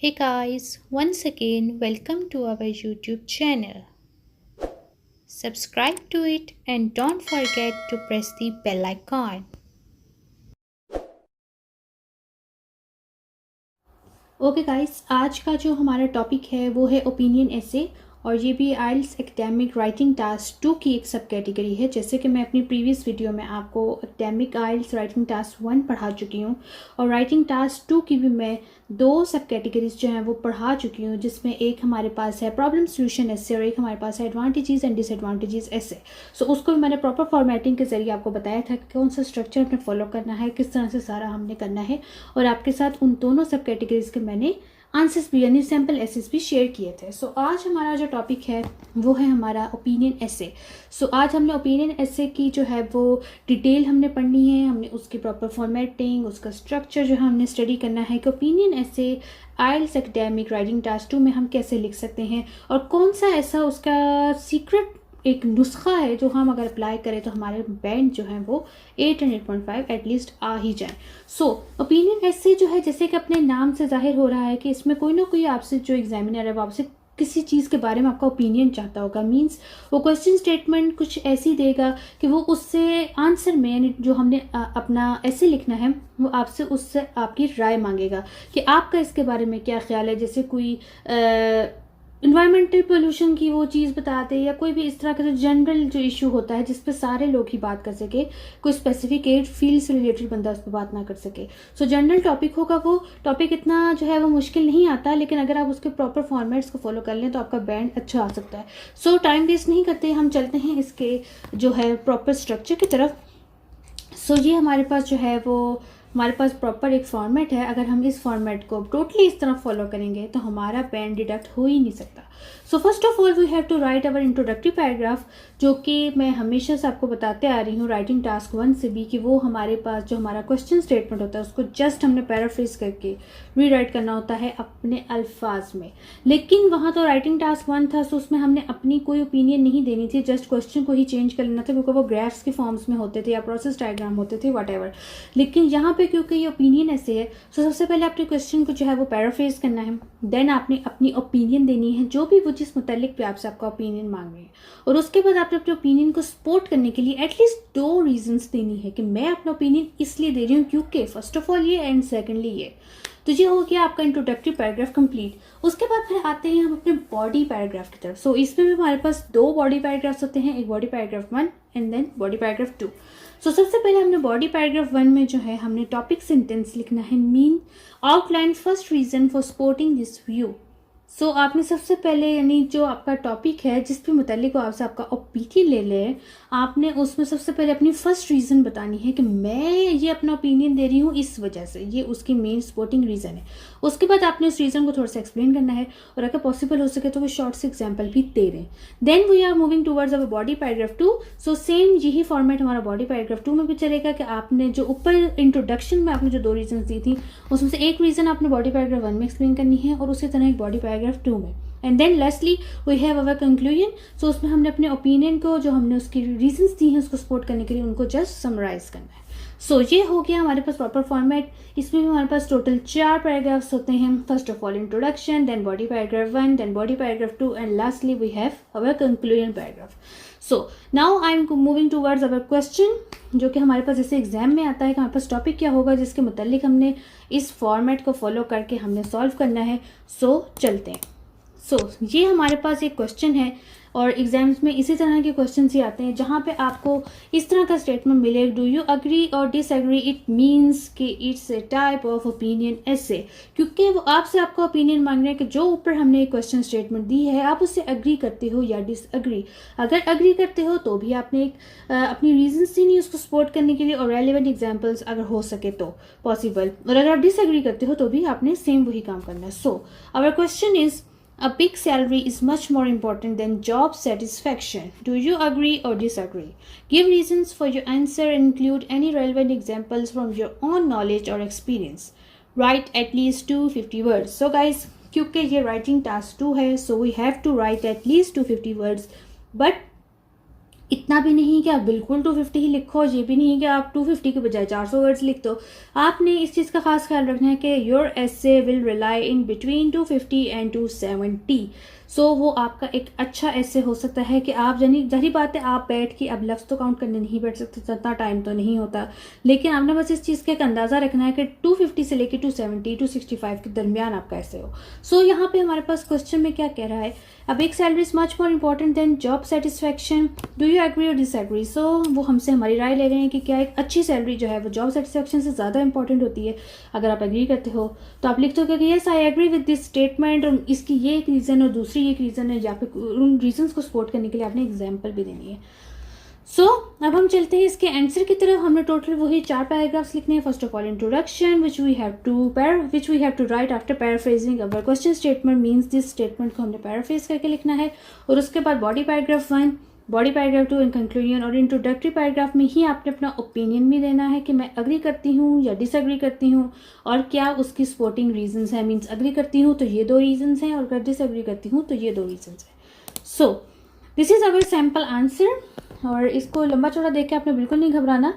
Hey guys, once again, welcome to our YouTube channel. Subscribe to it and don't forget to press the bell icon. Okay guys, आज का जो हमारा topic है वो है opinion ऐसे, और ये भी आइल्स एकेडमिक राइटिंग टास्क 2 की एक सब कैटेगरी है। जैसे कि मैं अपनी प्रीवियस वीडियो में आपको एकेडमिक आइल्स राइटिंग टास्क 1 पढ़ा चुकी हूँ, और राइटिंग टास्क 2 की भी मैं 2 सब कैटेगरीज जो हैं वो पढ़ा चुकी हूँ, जिसमें एक हमारे पास है प्रॉब्लम सोल्यूशन ऐसे और एक हमारे पास है एडवांटेजेस एंड डिसएडवांटेजेस ऐसे। सो उसको भी मैंने प्रॉपर फॉर्मेटिंग के जरिए आपको बताया था कि कौन सा स्ट्रक्चर हमें फॉलो करना है, किस तरह से सारा हमने करना है, और आपके साथ उन दोनों सब कैटेगरीज के मैंने आंसर्स भी यानी सैम्पल एसेस भी शेयर किए थे। सो आज हमारा जो टॉपिक है वो है हमारा ओपिनियन ऐसे। सो आज हमने ओपिनियन ऐसे की जो है वो डिटेल हमने पढ़नी है, हमने उसकी प्रॉपर फॉर्मेटिंग, उसका स्ट्रक्चर जो है हमने स्टडी करना है कि ओपिनियन ऐसे आइल्स एकेडमिक राइटिंग टास्क 2 में हम कैसे लिख सकते हैं, और कौन सा ऐसा उसका सीक्रेट एक नुस्खा है जो हम अगर अप्लाई करें तो हमारे बैंड जो है वो 8 एंड 8.5 एटलीस्ट आ ही जाए। सो ओपिनियन ऐसे जो है, जैसे कि अपने नाम से जाहिर हो रहा है कि इसमें कोई ना कोई आपसे जो एग्जामिनर है वो आपसे किसी चीज़ के बारे में आपका ओपिनियन चाहता होगा। मींस वो क्वेश्चन स्टेटमेंट कुछ ऐसी देगा कि वो उससे आंसर में यानी जो हमने अपना ऐसे लिखना है वो आपसे उससे आपकी राय मांगेगा कि आपका इसके बारे में क्या ख्याल है। जैसे कोई इन्वायरमेंटल पोल्यूशन की वो चीज़ बताते, या कोई भी इस तरह का जो जनरल जो इशू होता है जिस पे सारे लोग ही बात कर सके, कोई स्पेसिफिक एक फील्ड से रिलेटेड बंदा उस पर बात ना कर सके। सो जनरल टॉपिक होगा, वो टॉपिक इतना जो है वो मुश्किल नहीं आता, लेकिन अगर आप उसके प्रॉपर फॉर्मेट्स को फॉलो कर लें तो आपका बैंड अच्छा आ सकता है। सो टाइम वेस्ट नहीं करते, हम चलते हैं इसके जो है प्रॉपर स्ट्रक्चर की तरफ। सो ये हमारे पास जो है वो हमारे पास प्रॉपर एक फॉर्मेट है। अगर हम इस फॉर्मेट को टोटली इस तरह फॉलो करेंगे तो हमारा बैंड डिडक्ट हो ही नहीं सकता। So first of all we have to write our introductory paragraph, जो कि मैं हमेशा से आपको बताते आ रही हूँ राइटिंग टास्क 1 से भी, कि वो हमारे पास जो हमारा क्वेश्चन स्टेटमेंट होता है उसको जस्ट हमने पैराफ्रेज करके रीराइट करना होता है अपने अल्फाज में। लेकिन वहाँ तो राइटिंग टास्क 1 था, सो उसमें हमने अपनी कोई ओपिनियन नहीं देनी थी, जस्ट क्वेश्चन को ही चेंज कर लेना था, क्योंकि वो ग्राफ्स के फॉर्म्स में होते थे या प्रोसेस डायग्राम होते थे वट। लेकिन यहाँ पे क्योंकि ये ओपिनियन ऐसे है, तो सबसे पहले आपने क्वेश्चन को जो है वो पैराफ्रेज करना है, देन आपने अपनी ओपिनियन देनी है जो भी वो जिस मुतालिक पे आपसे आपका ओपिनियन मांग रहे हैं, और उसके बाद आपने अपने ओपिनियन को सपोर्ट करने के लिए एटलीस्ट 2 रीजंस देनी है कि मैं अपना ओपिनियन इसलिए दे रही हूँ क्योंकि फर्स्ट ऑफ ऑल ये एंड सेकेंडली ये। तो ये हो गया आपका इंट्रोडक्टरी पैराग्राफ कंप्लीट। उसके बाद फिर आते हैं हम अपने बॉडी पैराग्राफ की तरफ। सो इसमें भी हमारे पास 2 बॉडी पैराग्राफ्स होते हैं, एक body paragraph 1 and then body paragraph 2। So सबसे पहले हमने बॉडी पैराग्राफ 1 में जो है हमने टॉपिक सेंटेंस लिखना है, mean outline first reason for supporting this view. So आपने सबसे पहले यानी जो आपका टॉपिक है जिस पे मुतालिक आपसे आपका ओपिनियन ले ले, आपने उसमें सबसे पहले अपनी फर्स्ट रीज़न बतानी है कि मैं ये अपना ओपिनियन दे रही हूँ इस वजह से, ये उसकी मेन सपोर्टिंग रीज़न है। उसके बाद आपने उस रीज़न को थोड़ा सा एक्सप्लेन करना है, और अगर पॉसिबल हो सके तो वो शॉर्ट से एग्जाम्पल भी दे रहे हैं। Then we are moving towards our body paragraph 2। So same यही फॉर्मेट हमारा बॉडी पैराग्राफ 2 में भी चलेगा कि आपने जो ऊपर इंट्रोडक्शन में आपने जो 2 रीजन दी थी उसमें से एक रीज़न आपने बॉडी पैराग्राफ 1 में एक्सप्लेन करनी है, और उसी तरह एक बॉडी पैराग्राफ 2 में। And then lastly we have our conclusion. So उसमें हमने अपने ओपिनियन को जो हमने उसकी रीजंस दी हैं उसको सपोर्ट करने के लिए उनको जस्ट समराइज करना है। सो ये हो गया हमारे पास प्रॉपर फॉर्मेट। इसमें भी हमारे पास टोटल 4 पैराग्राफ्स होते हैं। First of all introduction, then body paragraph 1, then body paragraph 2 and lastly we have our conclusion paragraph. So now I am moving towards our question, जो कि हमारे पास जैसे एग्जाम में आता है कि हमारे पास टॉपिक क्या होगा जिसके मुतालिक हमने इस फॉर्मेट को फॉलो करके हमने सॉल्व करना है। सो चलते हैं। सो ये हमारे पास एक क्वेश्चन है, और एग्जाम्स में इसी तरह के क्वेश्चन ही आते हैं जहाँ पे आपको इस तरह का स्टेटमेंट मिले, डू यू अग्री और डिसएग्री, इट मीन्स कि it's a type of opinion ऐसे, क्योंकि वो आपसे आपका ओपिनियन मांग रहे हैं कि जो ऊपर हमने एक क्वेश्चन स्टेटमेंट दी है आप उससे अग्री करते हो या डिसएग्री। अगर अग्री करते हो तो भी आपने एक अपनी रीजंस दी नहीं उसको सपोर्ट करने के लिए, और रेलिवेंट एग्जाम्पल्स अगर हो सके तो पॉसिबल, और अगर आप डिसएग्री करते हो तो भी आपने सेम वही काम करना है। So our question is, a big salary is much more important than job satisfaction. Do you agree or disagree? Give reasons for your answer and include any relevant examples from your own knowledge or experience. Write at least 250 words. So guys, क्योंकि ये writing task 2 है, so we have to write at least 250 words. But इतना भी नहीं कि आप बिल्कुल 250 ही लिखो, और ये भी नहीं कि आप 250 के बजाय 400 वर्ड्स लिख दो। आपने इस चीज़ का खास ख्याल रखना है कि your essay will rely in between 250 and 270। सो वो आपका एक अच्छा ऐसे हो सकता है कि आप जाहिर बात है आप बैठ के अब लफ्ज़ तो काउंट करने नहीं बैठ सकते, इतना टाइम तो नहीं होता, लेकिन आपने बस इस चीज़ का एक अंदाज़ा रखना है कि 250 से लेकर 270 265 के दरमियान आपका ऐसे हो। सो यहाँ पे हमारे पास क्वेश्चन में क्या कह रहा है, अब एक salary is much more important than job satisfaction, do you agree और डिसएग्री। सो वो हमसे हमारी राय ले रहे हैं कि क्या एक अच्छी सैलरी जो है वो जॉब सेटिस्फैक्शन से ज़्यादा इंपॉर्टेंट होती है। अगर आप एग्री करते हो तो आप लिख दोगे कि yes I agree with this statement, और इसकी ये एक रीज़न और दूसरी एक रीज़न है, या फिर उन रीजंस को सपोर्ट करने के लिए आपने एग्जाम्पल भी देनी है। सो अब हम चलते हैं इसके आंसर की तरफ। हमने टोटल वही 4 पैराग्राफ्स लिखने हैं। First of all introduction which we have to write after paraphrasing our question statement, means this statement को हमने पैराफ्रेज करके लिखना है। और उसके बाद body paragraph 1, body paragraph 2 in conclusion, और इंट्रोडक्टरी पैराग्राफ में ही आपने अपना ओपिनियन भी देना है कि मैं अग्री करती हूँ या डिसएग्री करती हूँ, और क्या उसकी सपोर्टिंग रीजंस हैं। मीन्स अग्री करती हूँ तो ये 2 रीजंस हैं, और अगर डिसएग्री करती हूँ तो ये 2 रीजंस हैं। So this is our sample answer. और इसको लंबा चौड़ा देख के आपने बिल्कुल नहीं घबराना।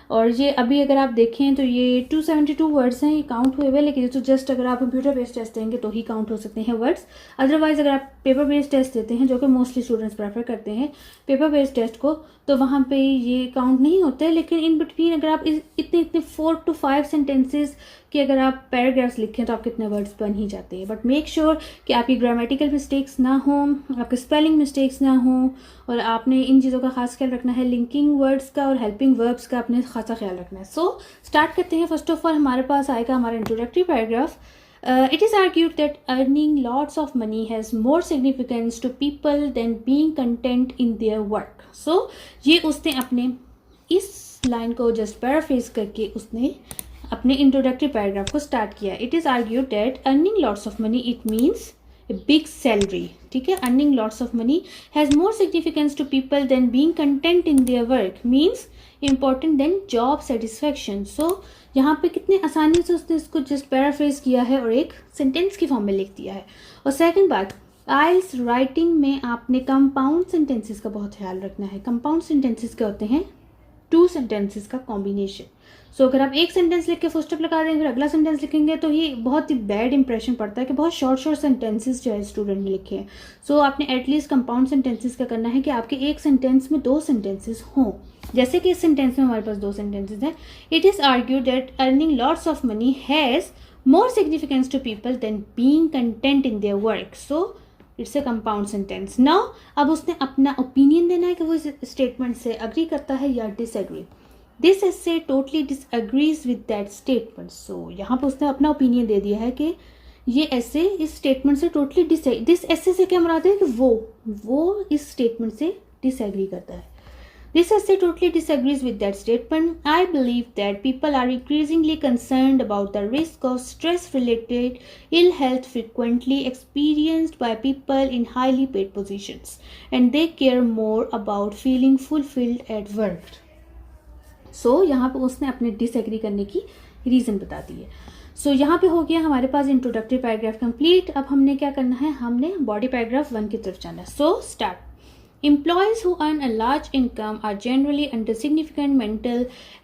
और ये अभी अगर आप देखें तो ये 272 वर्ड्स हैं, ये काउंट हुए हुए, लेकिन ये तो जस्ट अगर आप कंप्यूटर बेस्ड टेस्ट देंगे तो ही काउंट हो सकते हैं वर्ड्स। अदरवाइज अगर आप पेपर बेस्ड टेस्ट देते हैं, जो कि मोस्टली स्टूडेंट्स प्रेफर करते हैं पेपर बेस्ड टेस्ट को, तो वहाँ पे ये काउंट नहीं होते। लेकिन इन बिटवीन अगर आप इतने 4 to 5 सेंटेंसेस कि अगर आप पैराग्राफ्स लिखें तो आप कितने वर्ड्स बन ही जाते हैं। बट मेक श्योर कि आपकी ग्रामेटिकल मिस्टेक्स ना हों, आपके स्पेलिंग मिस्टेक्स ना हों, और आपने इन चीज़ों का खास ख्याल रखना है। लिंकिंग वर्ड्स का और हेल्पिंग वर्ब्स का आपने खासा ख्याल रखना है। सो स्टार्ट करते हैं। फर्स्ट ऑफ ऑल हमारे पास आएगा हमारा introductory paragraph. It is argued that earning lots of money has more significance to people than being content in their work. So ये उसने अपने इस लाइन को जस्ट पैराफ्रेज करके उसने अपने इंट्रोडक्टरी पैराग्राफ को स्टार्ट किया। It is argued that earning lots of money it means a big salary, ठीक है। Earning lots of money has more significance to people than being content in their work, means important than job satisfaction. So यहाँ पे कितने आसानी से उसने इसको just paraphrase किया है और एक सेंटेंस की फॉर्म में लिख दिया है। और सेकंड बात, आइल्स राइटिंग में आपने कंपाउंड सेंटेंसेस का बहुत ख्याल रखना है। कंपाउंड सेंटेंसेस क्या होते हैं, 2 सेंटेंसेस का कॉम्बिनेशन। सो अगर आप एक सेंटेंस लिख के फुल स्टॉप लगा देंगे फिर अगला सेंटेंस लिखेंगे तो ये बहुत ही बैड इंप्रेशन पड़ता है कि बहुत शॉर्ट सेंटेंसेस जो है स्टूडेंट ने लिखे हैं। सो आपने एटलीस्ट कंपाउंड सेंटेंसेस का करना है कि आपके एक सेंटेंस में 2 सेंटेंसेस हों। जैसे कि इस सेंटेंस में हमारे पास 2 सेंटेंसेस हैं। It is argued that earning lots of money has more significance to people than being content in their work. So it's a compound sentence. Now अब उसने अपना ओपिनियन देना है कि वो इस स्टेटमेंट से अग्री करता है या disagree. This essay totally disagrees with that statement। सो यहाँ पर उसने अपना ओपिनियन दे दिया है कि ये ऐसे इस स्टेटमेंट से टोटली दिस essay से क्या मुराद है कि वो इस स्टेटमेंट से डिसएग्री करता है। This essay totally disagrees with that statement. I believe that people are increasingly concerned about the risk of stress-related ill health frequently experienced by people in highly paid positions, and they care more about feeling fulfilled at work. सो यहाँ पे उसने अपने disagree करने की reason बता दी है। सो यहाँ पे हो गया हमारे पास इंट्रोडक्टरी पैराग्राफ कंप्लीट। अब हमने क्या करना है, हमने बॉडी पैराग्राफ 1 की तरफ जाना है। So start. Employees who earn a large income are generally under significant mental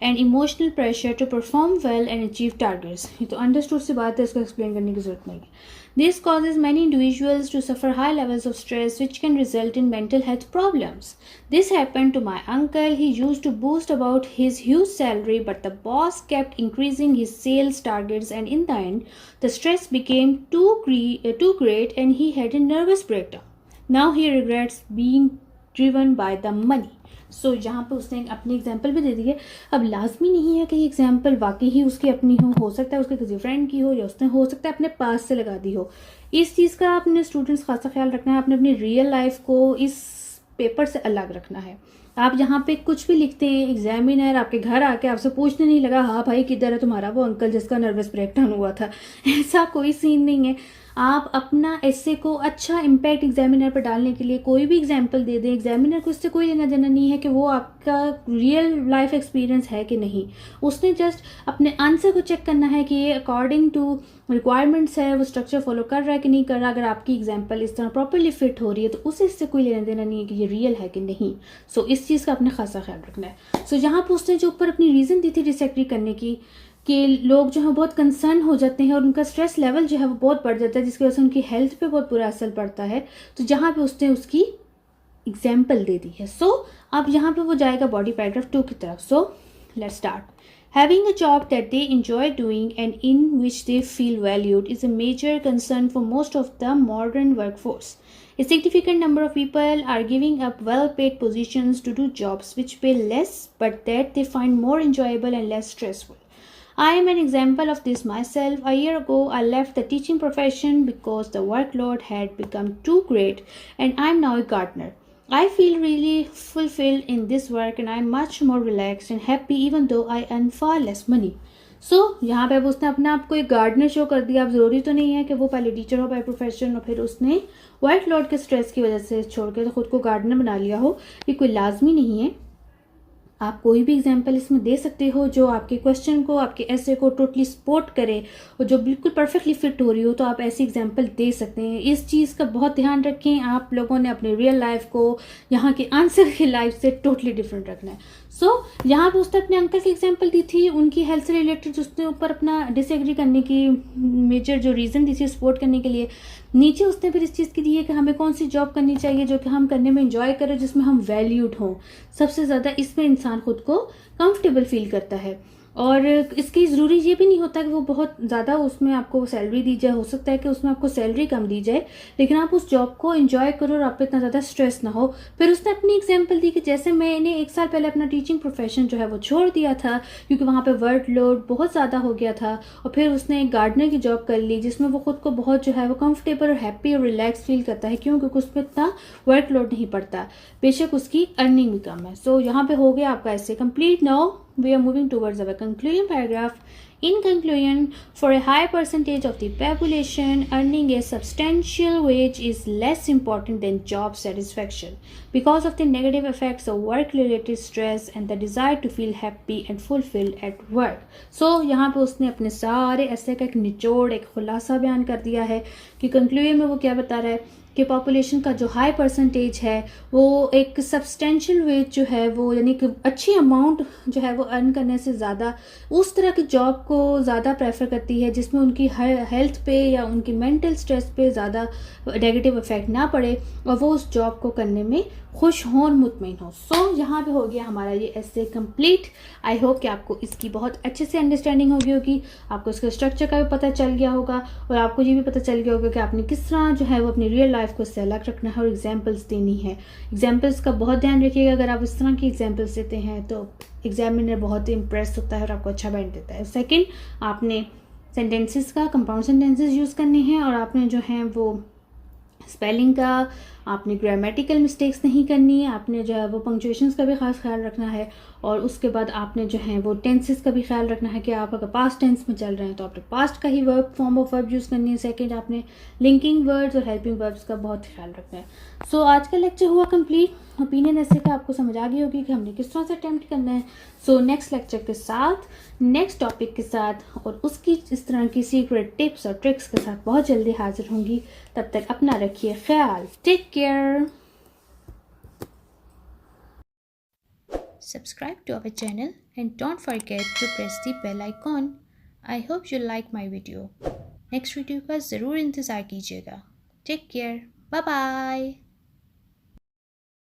and emotional pressure to perform well and achieve targets. ये तो अंडरस्टूड सी बात है, इसको एक्सप्लेन करने की जरूरत नहीं है। This causes many individuals to suffer high levels of stress which can result in mental health problems. This happened to my uncle. He used to boast about his huge salary, but the boss kept increasing his sales targets, and in the end, the stress became too great and he had a nervous breakdown. Now he regrets being driven by the money. सो यहाँ पे उसने अपनी example भी दे दी है। अब लाजमी नहीं है कि एग्जाम्पल वाकई ही उसकी अपनी हो सकता है उसके किसी फ्रेंड की हो, या उसने हो सकता है अपने पास से लगा दी हो। इस चीज़ का अपने स्टूडेंट्स खासा ख्याल रखना है। आपने अपनी रियल लाइफ को इस पेपर से अलग रखना है। आप यहाँ पे कुछ भी लिखते हैं, एग्जामिनर आपके घर आके आपसे पूछने नहीं लगा हाँ भाई किधर है तुम्हारा वो अंकल जिसका नर्वस ब्रेकडाउन हुआ था, ऐसा कोई सीन नहीं है। आप अपना ऐसे को अच्छा इम्पैक्ट एग्जामिनर पर डालने के लिए कोई भी एग्जाम्पल दे दें, एग्जामिनर को इससे कोई लेना देना नहीं है कि वो आपका रियल लाइफ एक्सपीरियंस है कि नहीं। उसने जस्ट अपने आंसर को चेक करना है कि ये अकॉर्डिंग टू रिक्वायरमेंट्स है, वो स्ट्रक्चर फॉलो कर रहा है कि नहीं कर रहा। अगर आपकी एग्जाम्पल इस तरह प्रॉपरली फिट हो रही है तो उसे इससे कोई लेना देना नहीं है कि ये रियल है कि नहीं। सो इस चीज़ का अपने खासा ख्याल रखना है। सो यहाँ पर उसने जो ऊपर अपनी रीज़न दी थी डिसएग्री करने की, कि लोग जो है बहुत कंसर्न हो जाते हैं और उनका स्ट्रेस लेवल जो है वो बहुत बढ़ जाता है, जिसकी वजह से उनकी हेल्थ पे बहुत बुरा असर पड़ता है। तो जहाँ पे उसने उसकी एग्जाम्पल दे दी है। सो अब यहाँ पे वो जाएगा बॉडी पैराग्राफ 2 की तरफ। So let's start. Having a job that they enjoy doing and in which they feel valued is a major concern for most of the modern workforce. A significant number of people are giving up well-paid positions to do jobs which pay less but that they find more enjoyable and less stressful. I am an example of this myself. A year ago, I left the teaching profession because the workload had become too great, and I am now a gardener. I feel really fulfilled in this work and I am much more relaxed and happy even though I earn far less money. सो यहाँ पे अब उसने अपने आप को एक gardener show कर दिया। अब ज़रूरी तो नहीं है कि वो पहले टीचर हो बाय प्रोफेशन और फिर उसने वर्क लोड के स्ट्रेस की वजह से छोड़ के तो खुद को गार्डनर बना लिया हो। ये कोई लाजमी नहीं है। आप कोई भी एग्जाम्पल इसमें दे सकते हो जो आपके क्वेश्चन को, आपके ऐसे को टोटली सपोर्ट करे और जो बिल्कुल परफेक्टली फिट हो रही हो, तो आप ऐसी एग्जाम्पल दे सकते हैं। इस चीज़ का बहुत ध्यान रखें। आप लोगों ने अपने रियल लाइफ को यहाँ के आंसर की लाइफ से टोटली डिफरेंट रखना है। सो यहाँ पे उसने अपने अंकल की एग्जाम्पल दी थी, उनकी हेल्थ से रिलेटेड उसने ऊपर अपना डिसएग्री करने की मेजर जो रीज़न दी थी सपोर्ट करने के लिए। नीचे उसने फिर इस चीज़ की दी है कि हमें कौन सी जॉब करनी चाहिए जो कि हम करने में इंजॉय करें, जिसमें हम वैल्यूड हों। सबसे ज़्यादा इसमें इंसान खुद को कंफर्टेबल फील करता है। और इसकी ज़रूरी ये भी नहीं होता कि वो बहुत ज़्यादा उसमें आपको सैलरी दी जाए। हो सकता है कि उसमें आपको सैलरी कम दी जाए लेकिन आप उस जॉब को एंजॉय करो और आप पे इतना ज़्यादा स्ट्रेस ना हो। फिर उसने अपनी एग्जांपल दी कि जैसे मैंने 1 साल पहले अपना टीचिंग प्रोफेशन जो है वो छोड़ दिया था क्योंकि वहाँ पे वर्क लोड बहुत ज़्यादा हो गया था, और फिर उसने एक गार्डनर की जॉब कर ली जिसमें वो खुद को बहुत जो है वो कंफर्टेबल और हैप्पी और रिलैक्स फील करता है। क्यों? क्योंकि उस पर इतना वर्क लोड नहीं पड़ता, बेशक उसकी अर्निंग भी कम है। सो यहाँ पे हो गया आपका ऐसे complete. Now we are moving towards our conclusion paragraph. In conclusion, for a high percentage of the population, earning a substantial wage is less important than job satisfaction because of the negative effects of work-related stress and the desire to feel happy and fulfilled at work. So यहाँ पे उसने अपने सारे ऐसे का एक निचोड़, एक खुलासा बयान कर दिया है कि कंक्लूजन में वो क्या बता रहा है कि पॉपुलेशन का जो हाई परसेंटेज है वो एक सब्सटेंशियल वेज जो है वो, यानी कि अच्छी अमाउंट जो है वो अर्न करने से ज़्यादा उस तरह की जॉब को ज़्यादा प्रेफर करती है जिसमें उनकी हेल्थ पे या उनकी मेंटल स्ट्रेस पे ज़्यादा नेगेटिव इफेक्ट ना पड़े और वो उस जॉब को करने में खुश हों और मुतमईन हो। सो यहाँ पे हो गया हमारा ये ऐसे कंप्लीट। आई होप कि आपको इसकी बहुत अच्छे से अंडरस्टैंडिंग हो गई होगी, आपको इसका स्ट्रक्चर का भी पता चल गया होगा और आपको ये भी पता चल गया होगा कि आपने किस तरह जो है वो अपनी रियल लाइफ को इससे अलग रखना है और एग्जाम्पल्स देनी है। एग्जाम्पल्स का बहुत ध्यान रखिएगा। अगर आप इस तरह की एग्जाम्पल्स देते हैं तो एग्जामिनर बहुत ही इम्प्रेस होता है और आपको अच्छा बैंड देता है। सेकेंड, आपने सेंटेंसेस का कंपाउंड सेंटेंसेस यूज़ करने हैं और आपने जो है वो स्पेलिंग का, आपने ग्रामेटिकल मिस्टेक्स नहीं करनी है, आपने जो है वो पंक्चुएशंस का भी खास ख्याल रखना है और उसके बाद आपने जो है वो टेंसेस का भी ख्याल रखना है कि आप अगर पास्ट टेंस में चल रहे हैं तो आपने पास्ट का ही verb, form of verb use करनी है। सेकंड, आपने लिंकिंग वर्ड्स और हेल्पिंग वर्ब्स का बहुत ख्याल रखना है। सो आज का लेक्चर हुआ कंप्लीट। ओपिनियन ऐसे का आपको समझ आ गई होगी कि हमने किस तरह से अटेम्प्ट करना है। सो नेक्स्ट लेक्चर के साथ, नेक्स्ट टॉपिक के साथ और उसकी इस तरह की सीक्रेट टिप्स और ट्रिक्स के साथ बहुत जल्दी हाजिर होंगी। तब तक अपना रखिए ख्याल। Take care. Subscribe to our channel and don't forget to press the bell icon. I hope you like my video. Next video का ज़रूर इंतज़ार कीजिएगा। Take care. Bye bye.